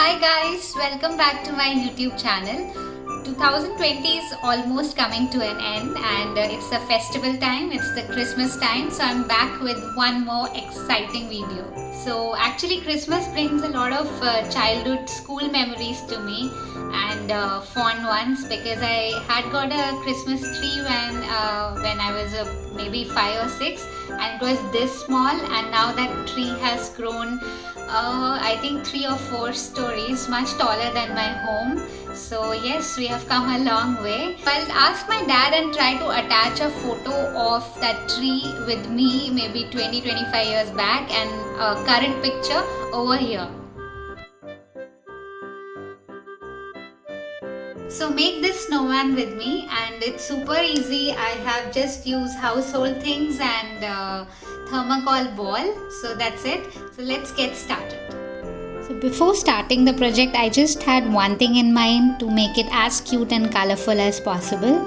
Hi guys, welcome back to my YouTube channel. 2020 is almost coming to an end and it's the festival time, it's the Christmas time, so I'm back with one more exciting video. So actually Christmas brings a lot of childhood school memories to me and fond ones because I had got a Christmas tree when I was maybe 5 or 6 and it was this small, and now that tree has grown I think 3 or 4 stories, much taller than my home. So yes, we have come a long way. I'll ask my dad and try to attach a photo of that tree with me maybe 20-25 years back and a current picture over here. So make this snowman with me, and it's super easy. I have just used household things and thermocol ball. So that's it. So let's get started. So before starting the project, I just had one thing in mind to make it as cute and colorful as possible.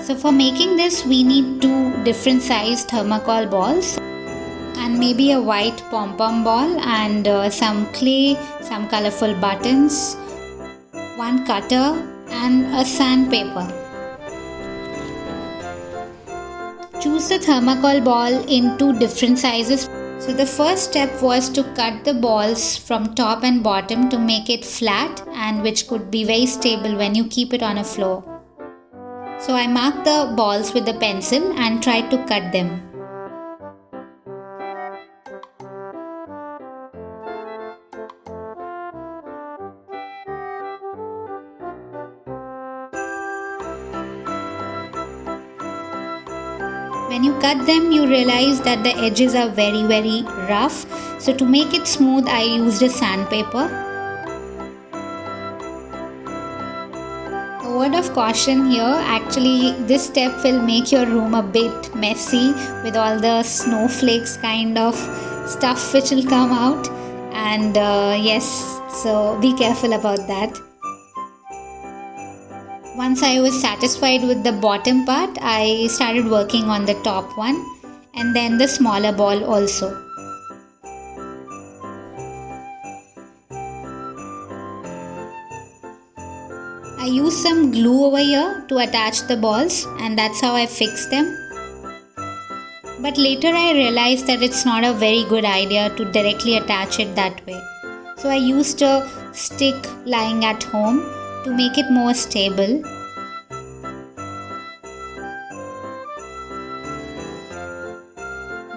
So for making this, we need 2 different sized thermocol balls and maybe a white pom-pom ball and some clay, some colorful buttons, one cutter and a sandpaper. Choose the thermocol ball in 2 different sizes. So the first step was to cut the balls from top and bottom to make it flat and which could be very stable when you keep it on a floor. So I marked the balls with a pencil and tried to cut them. When you cut them, you realize that the edges are very rough. So to make it smooth, I used a sandpaper. A word of caution here, actually this step will make your room a bit messy with all the snowflakes kind of stuff which will come out. And yes, so be careful about that. Once I was satisfied with the bottom part, I started working on the top one and then the smaller ball also. I used some glue over here to attach the balls and that's how I fixed them. But later I realized that it's not a very good idea to directly attach it that way. So I used a stick lying at home to make it more stable.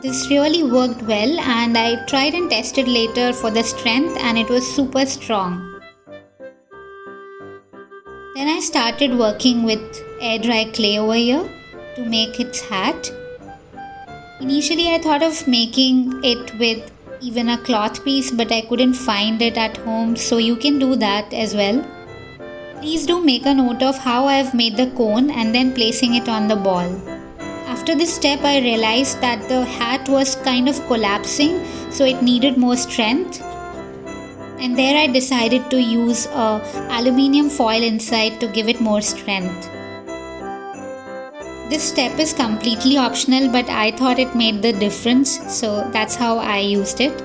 This really worked well and I tried and tested later for the strength and it was super strong. Then I started working with air dry clay over here to make its hat. Initially I thought of making it with even a cloth piece, but I couldn't find it at home, so you can do that as well. Please do make a note of how I have made the cone and then placing it on the ball. After this step, I realized that the hat was kind of collapsing, so it needed more strength. And there I decided to use a aluminium foil inside to give it more strength. This step is completely optional, but I thought it made the difference, so that's how I used it.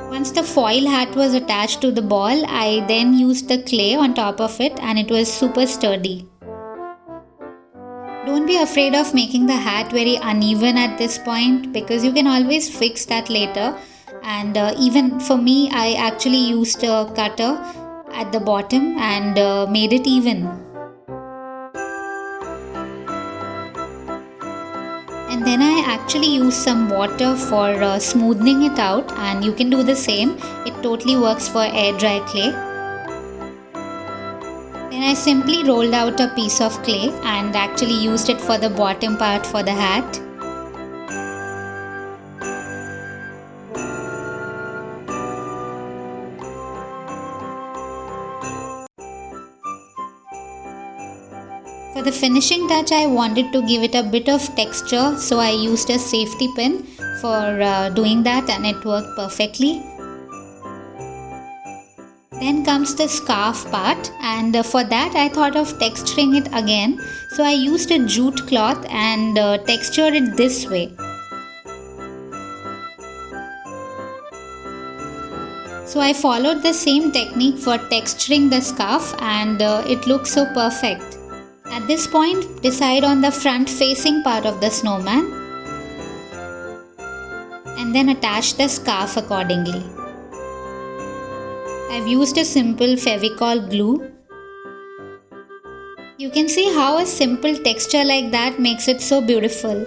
Once the foil hat was attached to the ball, I then used the clay on top of it and it was super sturdy. Don't be afraid of making the hat very uneven at this point because you can always fix that later. And even for me, I actually used a cutter at the bottom and made it even. And then I actually used some water for smoothing it out, and you can do the same. It totally works for air dry clay. Then I simply rolled out a piece of clay and actually used it for the bottom part for the hat. For the finishing touch, I wanted to give it a bit of texture, so I used a safety pin for doing that and it worked perfectly. Then comes the scarf part, and for that I thought of texturing it again. So I used a jute cloth and textured it this way. So I followed the same technique for texturing the scarf and it looks so perfect. At this point, decide on the front facing part of the snowman and then attach the scarf accordingly. I've used a simple Fevicol glue. You can see how a simple texture like that makes it so beautiful.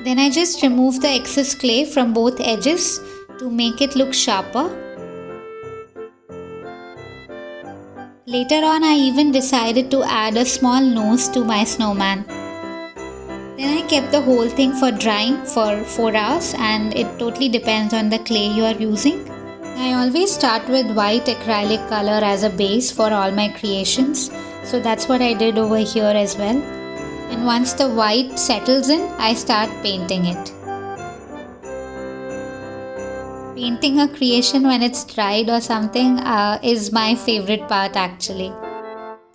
Then I just remove the excess clay from both edges to make it look sharper. Later on, I even decided to add a small nose to my snowman. Then I kept the whole thing for drying for 4 hours, and it totally depends on the clay you are using. I always start with white acrylic color as a base for all my creations, so that's what I did over here as well. And once the white settles in, I start painting it. Painting a creation when it's dried or something is my favorite part actually.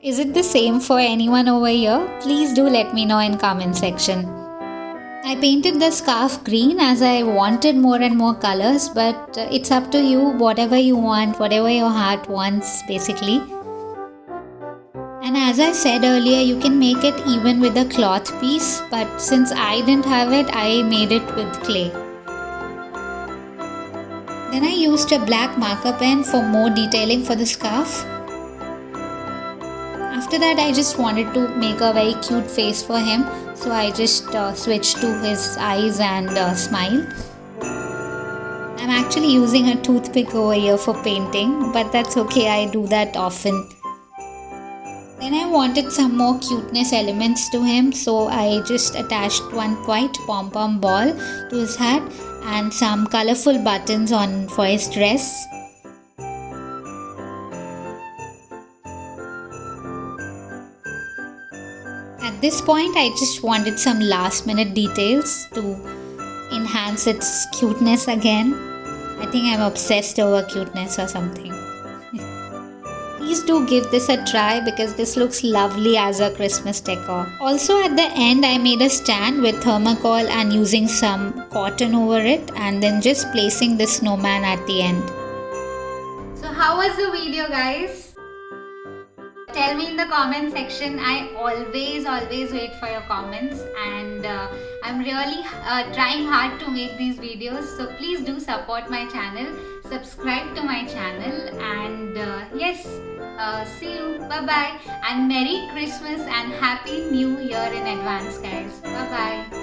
Is it the same for anyone over here? Please do let me know in comment section. I painted the scarf green as I wanted more and more colors, but it's up to you, whatever you want, whatever your heart wants basically. And as I said earlier, you can make it even with a cloth piece, but since I didn't have it, I made it with clay. Then I used a black marker pen for more detailing for the scarf. After that, I just wanted to make a very cute face for him, so I just switched to his eyes and smile. I'm actually using a toothpick over here for painting, but that's okay, I do that often. Then I wanted some more cuteness elements to him, so I just attached one white pom-pom ball to his hat and some colorful buttons on for his dress. At this point, I just wanted some last minute details to enhance its cuteness again. I think I'm obsessed over cuteness or something. Please do give this a try because this looks lovely as a Christmas decor. Also at the end, I made a stand with thermocol and using some cotton over it and then just placing the snowman at the end. So how was the video, guys? Tell me in the comment section. I always wait for your comments, and I'm really trying hard to make these videos, so please do support my channel, subscribe to my channel, and yes, see you, bye bye, and Merry Christmas and Happy New Year in advance, guys. Bye bye.